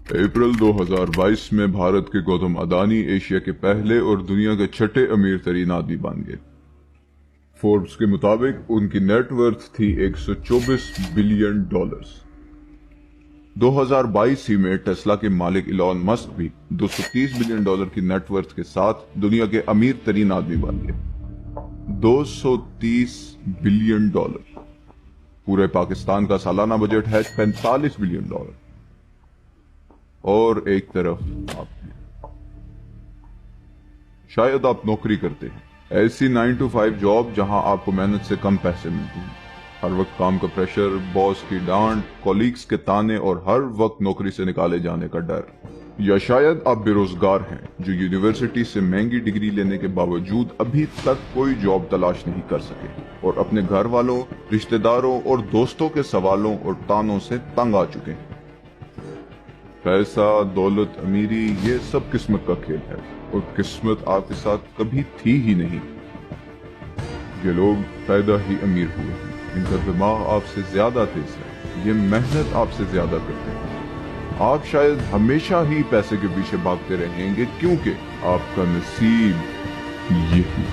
अप्रैल 2022 में भारत के गौतम अदानी एशिया के पहले और दुनिया के छठे अमीर तरीन आदमी बन गए। फोर्ब्स के मुताबिक उनकी नेटवर्थ थी 124 बिलियन डॉलर्स। 2022 ही में टेस्ला के मालिक इलॉन मस्क भी 230 बिलियन डॉलर की नेटवर्थ के साथ दुनिया के अमीर तरीन आदमी बन गए। 230 बिलियन डॉलर। पूरे पाकिस्तान का सालाना बजट है 45 बिलियन डॉलर। और एक तरफ आप हैं, शायद आप नौकरी करते हैं, ऐसी 9 to 5 जॉब जहां आपको मेहनत से कम पैसे मिलते हैं। हर वक्त काम का प्रेशर, बॉस की डांट, कॉलीग्स के ताने और हर वक्त नौकरी से निकाले जाने का डर। या शायद आप बेरोजगार हैं जो यूनिवर्सिटी से महंगी डिग्री लेने के बावजूद अभी तक कोई जॉब तलाश नहीं कर सके और अपने घर वालों, रिश्तेदारों और दोस्तों के सवालों और तानों से तंग आ चुके हैं। पैसा, दौलत, अमीरी, ये सब किस्मत का खेल है और किस्मत आपके साथ कभी थी ही नहीं। ये लोग पैदा ही अमीर हुए हैं, इनका दिमाग आपसे ज्यादा तेज है, ये मेहनत आपसे ज्यादा करते हैं। आप शायद हमेशा ही पैसे के पीछे भागते रहेंगे क्योंकि आपका नसीब यही है।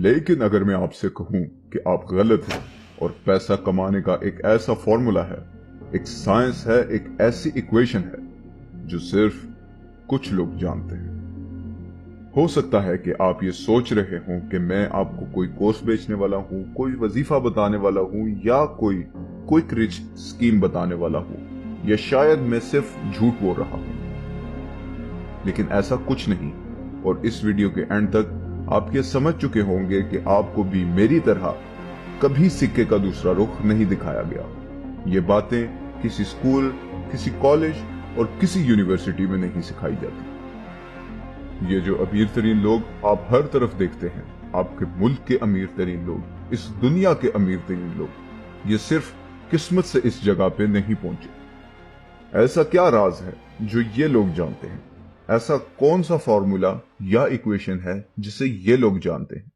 लेकिन अगर मैं आपसे कहूं कि आप गलत हैं और पैसा कमाने का एक ऐसा फॉर्मूला है, एक साइंस है, एक ऐसी इक्वेशन है जो सिर्फ कुछ लोग जानते हैं। हो सकता है कि आप ये सोच रहे हों कि मैं आपको कोई कोर्स बेचने वाला हूं, कोई वजीफा बताने वाला हूं या कोई क्विक रिच स्कीम बताने वाला हूं, या शायद मैं सिर्फ झूठ बोल रहा हूं। लेकिन ऐसा कुछ नहीं, और इस वीडियो के एंड तक आप ये समझ चुके होंगे कि आपको भी मेरी तरह कभी सिक्के का दूसरा रुख नहीं दिखाया गया। ये बातें किसी स्कूल, किसी कॉलेज और किसी यूनिवर्सिटी में नहीं सिखाई जाती। ये जो अमीर तरीन लोग आप हर तरफ देखते हैं, आपके मुल्क के अमीर तरीन लोग, इस दुनिया के अमीर तरीन लोग, ये सिर्फ किस्मत से इस जगह पे नहीं पहुंचे। ऐसा क्या राज है जो ये लोग जानते हैं? ऐसा कौन सा फॉर्मूला या इक्वेशन है जिसे ये लोग जानते हैं?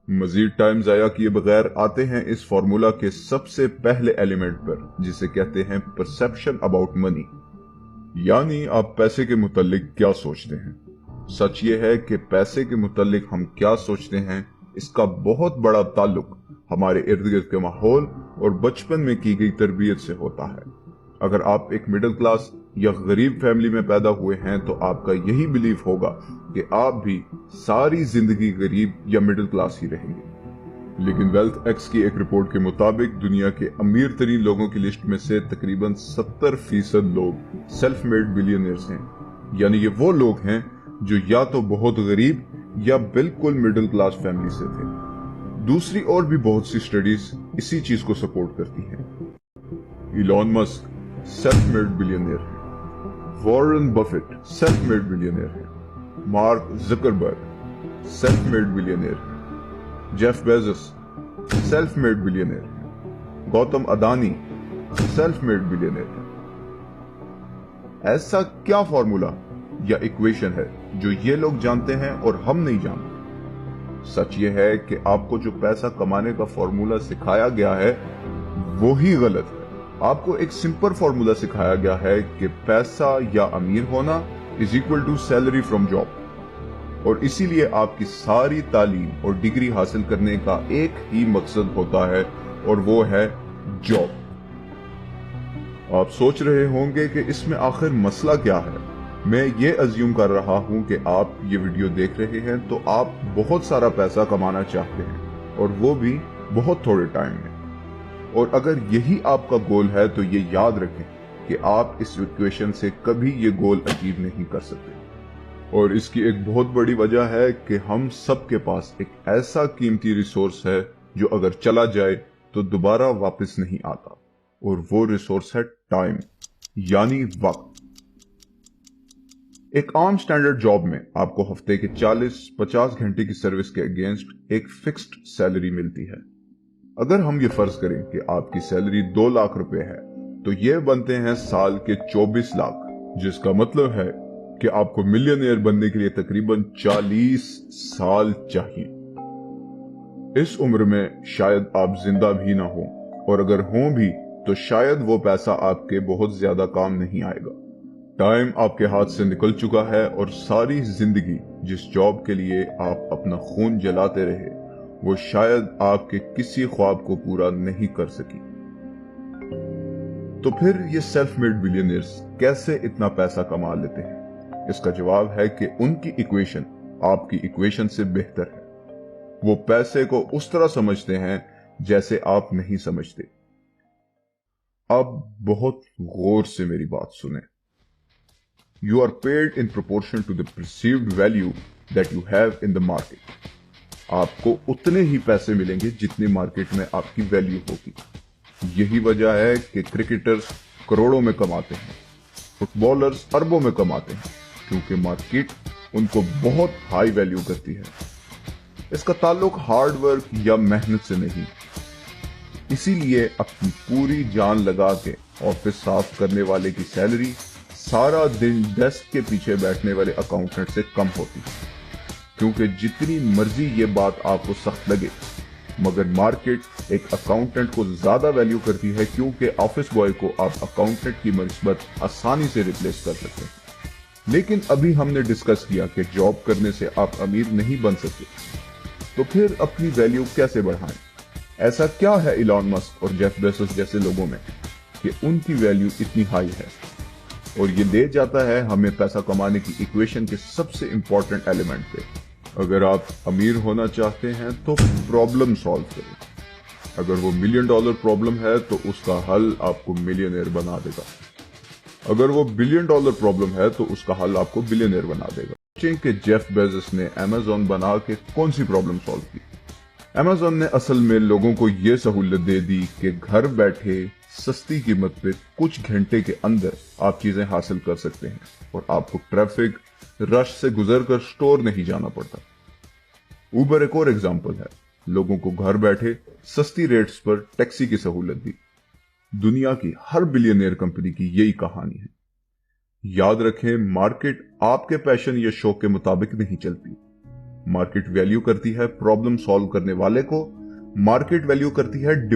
मजीद टाइम जाया किए बगैर आते हैं इस फॉर्मूला के सबसे पहले एलिमेंट पर, जिसे कहते हैं परसेप्शन अबाउट मनी, यानी आप पैसे के मुतालिक क्या सोचते हैं। सच ये है कि पैसे के मुतालिक हम क्या सोचते हैं, इसका बहुत बड़ा ताल्लुक हमारे इर्द गिर्द के माहौल और बचपन में की गई तरबियत से होता है। अगर आप एक मिडिल क्लास या गरीब फैमिली में पैदा हुए हैं तो आपका यही बिलीफ होगा कि आप भी सारी जिंदगी गरीब या मिडिल क्लास ही रहेंगे। लेकिन वेल्थ एक्स की एक रिपोर्ट के मुताबिक दुनिया के अमीर तरीन लोगों की लिस्ट में से तकरीबन 70% लोग सेल्फ मेड बिलियनियर्स हैं, यानी ये वो लोग हैं जो या तो बहुत गरीब या बिल्कुल मिडिल क्लास फैमिली से थे। दूसरी और भी बहुत सी स्टडीज इसी चीज को सपोर्ट करती हैं। Elon Musk self made billionaire है, Warren Buffett self made billionaire है, Mark Zuckerberg self made billionaire है, Jeff Bezos self made billionaire है, Gautam Adani self made billionaire है। ऐसा क्या फॉर्मूला या इक्वेशन है जो ये लोग जानते हैं और हम नहीं जानते? सच ये है कि आपको जो पैसा कमाने का फॉर्मूला सिखाया गया है वो ही गलत है। आपको एक सिंपल फॉर्मूला सिखाया गया है कि पैसा या अमीर होना is equal to salary from job, और इसीलिए आपकी सारी तालीम और डिग्री हासिल करने का एक ही मकसद होता है और वो है जॉब। आप सोच रहे होंगे कि इसमें आखिर मसला क्या है। मैं ये अज्यूम कर रहा हूं कि आप ये वीडियो देख रहे हैं तो आप बहुत सारा पैसा कमाना चाहते हैं, और वो भी बहुत थोड़े टाइम में। और अगर यही आपका गोल है तो ये याद रखें कि आप इस इक्वेशन से कभी ये गोल अचीव नहीं कर सकते। और इसकी एक बहुत बड़ी वजह है कि हम सबके पास एक ऐसा कीमती रिसोर्स है जो अगर चला जाए तो दोबारा वापस नहीं आता, और वो रिसोर्स है टाइम, यानी वक्त। एक आम स्टैंडर्ड जॉब में आपको हफ्ते के 40-50 घंटे की सर्विस के अगेंस्ट एक फिक्स्ड सैलरी मिलती है। अगर हम ये फर्ज करें कि आपकी सैलरी 2 लाख रुपए है तो ये बनते हैं साल के 24 लाख, जिसका मतलब है कि आपको मिलियनेयर बनने के लिए तकरीबन 40 साल चाहिए। इस उम्र में शायद आप जिंदा भी ना हो, और अगर हों भी तो शायद वो पैसा आपके बहुत ज्यादा काम नहीं आएगा। टाइम आपके हाथ से निकल चुका है और सारी जिंदगी जिस जॉब के लिए आप अपना खून जलाते रहे वो शायद आपके किसी ख्वाब को पूरा नहीं कर सकी। तो फिर ये सेल्फ मेड बिलियनियर्स कैसे इतना पैसा कमा लेते हैं? इसका जवाब है कि उनकी इक्वेशन आपकी इक्वेशन से बेहतर है। वो पैसे को उस तरह समझते हैं जैसे आप नहीं समझते। अब बहुत गौर से मेरी बात सुने। You are paid in proportion to the perceived value that you have in the market. आपको उतने ही पैसे मिलेंगे जितनी मार्केट में आपकी वैल्यू होगी। यही वजह है कि क्रिकेटर्स करोड़ों में कमाते हैं, फुटबॉलर्स अरबों में कमाते हैं, क्योंकि मार्केट उनको बहुत हाई वैल्यू करती है। इसका ताल्लुक हार्ड वर्क या मेहनत से नहीं। इसीलिए अपनी पूरी जान लगा के ऑफिस साफ करने वाले की सैलरी सारा दिन डेस्क के पीछे बैठने वाले अकाउंटेंट से कम होती है। क्योंकि जितनी मर्जी ये बात आपको सख्त लगे, मगर मार्केट एक अकाउंटेंट को ज्यादा वैल्यू करती है, क्योंकि ऑफिस बॉय को आप अकाउंटेंट की निस्बत आसानी से रिप्लेस कर सकते हैं। लेकिन अभी हमने डिस्कस किया कि जॉब करने से आप अमीर नहीं बन सकते, तो फिर अपनी वैल्यू कैसे बढ़ाएं? ऐसा क्या है इलॉन मस्क और जेफ बेजोस जैसे लोगों में कि उनकी वैल्यू इतनी हाई है? और ये ले जाता है हमें पैसा कमाने की इक्वेशन के सबसे इंपॉर्टेंट एलिमेंट पे। अगर आप अमीर होना चाहते हैं तो प्रॉब्लम सॉल्व करें। अगर वो $1 मिलियन प्रॉब्लम है तो उसका हल आपको मिलियनेयर बना देगा। अगर वो $1 बिलियन प्रॉब्लम है तो उसका हल आपको बिलियनेयर बना देगा। सोचें कि जेफ बेजोस ने अमेज़न बना के कौन सी प्रॉब्लम सॉल्व की? अमेज़न ने असल में लोगों को यह सहूलत दे दी कि घर बैठे सस्ती कीमत पे कुछ घंटे के अंदर आप चीजें हासिल कर सकते हैं और आपको ट्रैफिक रश से गुजरकर स्टोर नहीं जाना पड़ता। उबर एक और एग्जांपल है। लोगों को घर बैठे सस्ती रेट्स पर टैक्सी की सहूलत दी। दुनिया की हर बिलियनियर कंपनी की यही कहानी है। याद रखें, मार्केट आपके पैशन या शौक के मुताबिक नहीं चलती। मार्केट वैल्यू करती है प्रॉब्लम सॉल्व करने वाले को। मार्केट वैल्यू करती है डिमांड